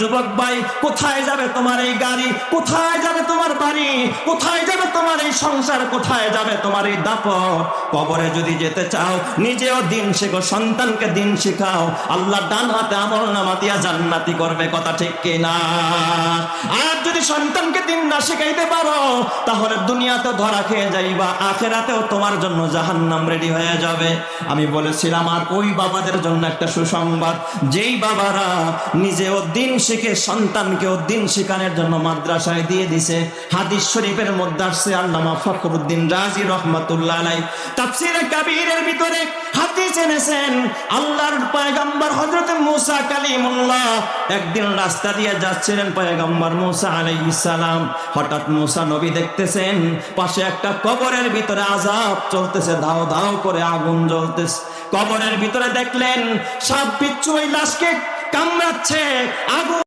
যুবক ভাই, কোথায় যাবে তোমার এই গাড়ি, কোথায় যাবে তোমার বাড়ি, কোথায় যাবে তোমার এই সংসার, কোথায় যাবে তোমার এই দাপট? কবরে যদি যেতে চাও নিজেও দিন শেখো, সন্তানকে দিন শেখাও, আল্লাহ ডান হাতে আমলনামা দিয়া জান্নাতি করবে। কথা ঠিক কিনা? আর যদি সন্তানকে দিন না শেখাইতে পারো তাহলে দুনিয়াতে ধরা খেয়ে যাইবা, আখেরাতেও তোমার জন্য জাহান্নাম রেডি হয়ে যাবে। আমি বলেছিলাম আর ওই বাবাদের জন্য একটা সুসংবাদ, যেই বাবারা নিজেও দিন শিখে সন্তানকেও দিন শেখানোর জন্য মাদ্রাসায় দিয়ে দিছে। হাদিস শরীফের মধ্যে আসছে, আল্লামা ফখরুদ্দিন রাজি রহমাতুল্লাহ আলাইহি তাফসীরে কাবীরের ভিতরে হাদিস এনেছেন, আল্লাহর পয়গম্বর হযরত মুসা কালিমুল্লাহ একদিন রাস্তা দিয়ে যাচ্ছিলেন, পয়গম্বর মুসা আলাইহিস সালাম। হঠাৎ মুসা নবী দেখতেছেন পাশে একটা কবরের ভিতরে আযাব চলতেছে, দাও দাও করে আগুন জ্বলতেছে। কবরের ভিতরে দেখলেন সাপ বিচ্ছু ওই লাশকে কামড়াচ্ছে, আগুন